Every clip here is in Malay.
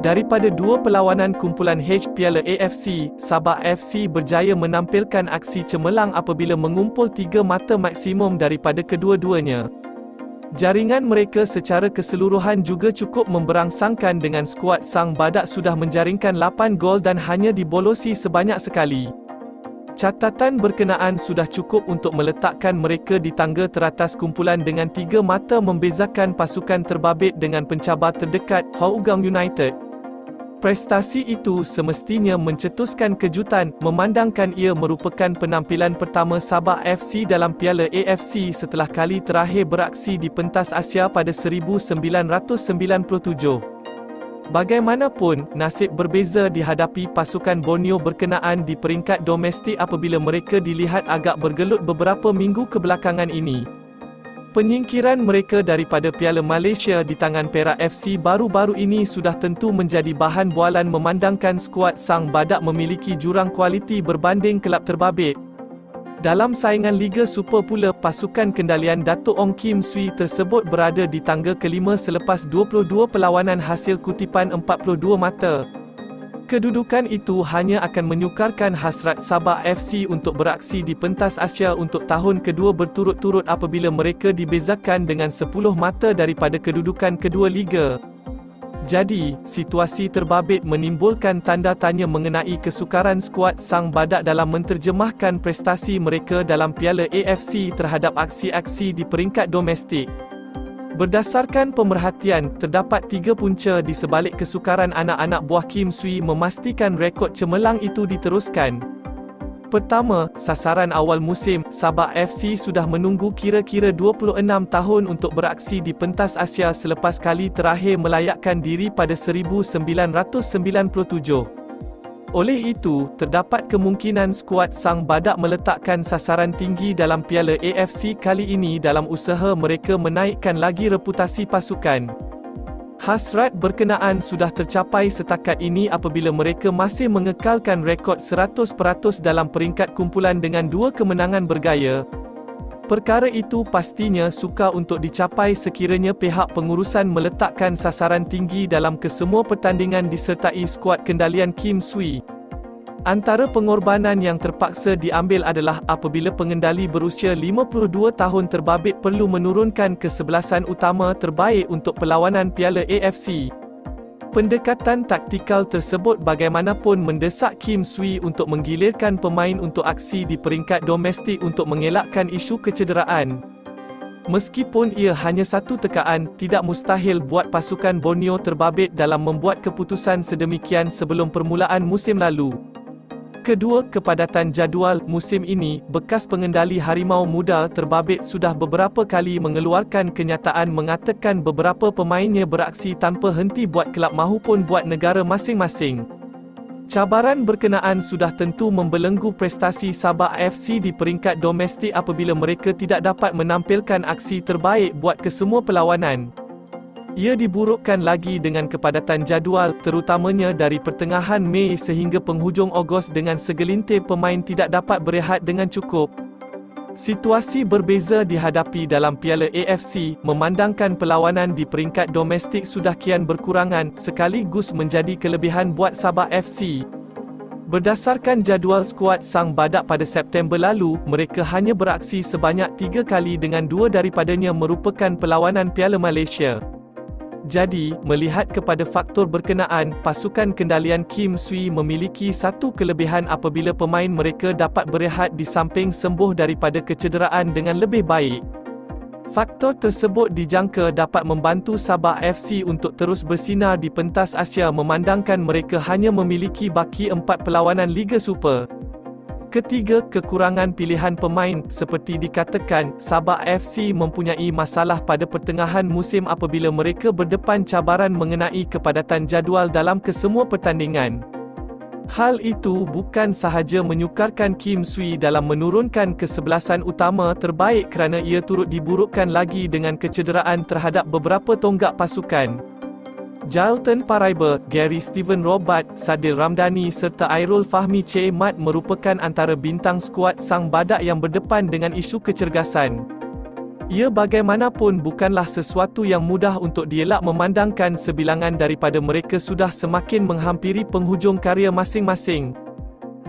Daripada dua perlawanan kumpulan H Piala AFC, Sabah FC berjaya menampilkan aksi cemerlang apabila mengumpul 3 mata maksimum daripada kedua-duanya. Jaringan mereka secara keseluruhan juga cukup memberangsangkan dengan skuad Sang Badak sudah menjaringkan 8 gol dan hanya dibolosi sebanyak sekali. Catatan berkenaan sudah cukup untuk meletakkan mereka di tangga teratas kumpulan dengan 3 mata membezakan pasukan terbabit dengan pencabar terdekat, Hougang United. Prestasi itu semestinya mencetuskan kejutan, memandangkan ia merupakan penampilan pertama Sabah FC dalam Piala AFC setelah kali terakhir beraksi di pentas Asia pada 1997. Bagaimanapun, nasib berbeza dihadapi pasukan Borneo berkenaan di peringkat domestik apabila mereka dilihat agak bergelut beberapa minggu kebelakangan ini. Penyingkiran mereka daripada Piala Malaysia di tangan Perak FC baru-baru ini sudah tentu menjadi bahan bualan memandangkan skuad Sang Badak memiliki jurang kualiti berbanding kelab terbabit. Dalam saingan Liga Super pula, pasukan kendalian Datuk Ong Kim Swee tersebut berada di tangga kelima selepas 22 perlawanan hasil kutipan 42 mata. Kedudukan itu hanya akan menyukarkan hasrat Sabah FC untuk beraksi di pentas Asia untuk tahun kedua berturut-turut apabila mereka dibezakan dengan 10 mata daripada kedudukan kedua liga. Jadi, situasi terbabit menimbulkan tanda tanya mengenai kesukaran skuad Sang Badak dalam menterjemahkan prestasi mereka dalam Piala AFC terhadap aksi-aksi di peringkat domestik. Berdasarkan pemerhatian, terdapat 3 punca di sebalik kesukaran anak-anak buah Kim Swee memastikan rekod cemerlang itu diteruskan. Pertama, sasaran awal musim, Sabah FC sudah menunggu kira-kira 26 tahun untuk beraksi di pentas Asia selepas kali terakhir melayakkan diri pada 1997. Oleh itu, terdapat kemungkinan skuad Sang Badak meletakkan sasaran tinggi dalam Piala AFC kali ini dalam usaha mereka menaikkan lagi reputasi pasukan. Hasrat berkenaan sudah tercapai setakat ini apabila mereka masih mengekalkan rekod 100% dalam peringkat kumpulan dengan 2 kemenangan bergaya. Perkara itu pastinya sukar untuk dicapai sekiranya pihak pengurusan meletakkan sasaran tinggi dalam kesemua pertandingan disertai skuad kendalian Kim Swee. Antara pengorbanan yang terpaksa diambil adalah apabila pengendali berusia 52 tahun terbabit perlu menurunkan kesebelasan utama terbaik untuk perlawanan Piala AFC. Pendekatan taktikal tersebut bagaimanapun mendesak Kim Swee untuk menggilirkan pemain untuk aksi di peringkat domestik untuk mengelakkan isu kecederaan. Meskipun ia hanya satu tekaan, tidak mustahil buat pasukan Borneo terbabit dalam membuat keputusan sedemikian sebelum permulaan musim lalu. Kedua, kepadatan jadual musim ini, bekas pengendali Harimau Muda terbabit sudah beberapa kali mengeluarkan kenyataan mengatakan beberapa pemainnya beraksi tanpa henti buat kelab mahupun buat negara masing-masing. Cabaran berkenaan sudah tentu membelenggu prestasi Sabah FC di peringkat domestik apabila mereka tidak dapat menampilkan aksi terbaik buat kesemua perlawanan. Ia diburukkan lagi dengan kepadatan jadual, terutamanya dari pertengahan Mei sehingga penghujung Ogos dengan segelintir pemain tidak dapat berehat dengan cukup. Situasi berbeza dihadapi dalam Piala AFC, memandangkan perlawanan di peringkat domestik sudah kian berkurangan, sekaligus menjadi kelebihan buat Sabah FC. Berdasarkan jadual skuad Sang Badak pada September lalu, mereka hanya beraksi sebanyak 3 kali dengan 2 daripadanya merupakan perlawanan Piala Malaysia. Jadi, melihat kepada faktor berkenaan, pasukan kendalian Kim Swee memiliki satu kelebihan apabila pemain mereka dapat berehat di samping sembuh daripada kecederaan dengan lebih baik. Faktor tersebut dijangka dapat membantu Sabah FC untuk terus bersinar di pentas Asia memandangkan mereka hanya memiliki baki 4 perlawanan Liga Super. Ketiga, kekurangan pilihan pemain. Seperti dikatakan, Sabah FC mempunyai masalah pada pertengahan musim apabila mereka berdepan cabaran mengenai kepadatan jadual dalam kesemua pertandingan. Hal itu bukan sahaja menyukarkan Kim Swee dalam menurunkan kesebelasan utama terbaik kerana ia turut diburukkan lagi dengan kecederaan terhadap beberapa tonggak pasukan. Jalton Paraiba, Gary Steven Robert, Sadil Ramdhani serta Airul Fahmi Che Mat merupakan antara bintang skuad Sang Badak yang berdepan dengan isu kecergasan. Ia bagaimanapun bukanlah sesuatu yang mudah untuk dielak memandangkan sebilangan daripada mereka sudah semakin menghampiri penghujung karya masing-masing.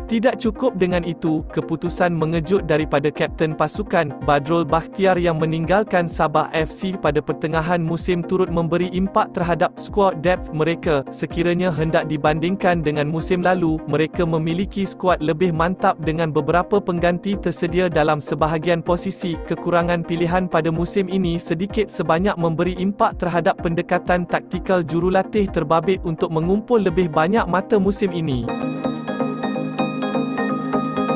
Tidak cukup dengan itu, keputusan mengejut daripada kapten pasukan, Badrul Bakhtiar yang meninggalkan Sabah FC pada pertengahan musim turut memberi impak terhadap skuad depth mereka. Sekiranya hendak dibandingkan dengan musim lalu, mereka memiliki skuad lebih mantap dengan beberapa pengganti tersedia dalam sebahagian posisi. Kekurangan pilihan pada musim ini sedikit sebanyak memberi impak terhadap pendekatan taktikal jurulatih terbabit untuk mengumpul lebih banyak mata musim ini.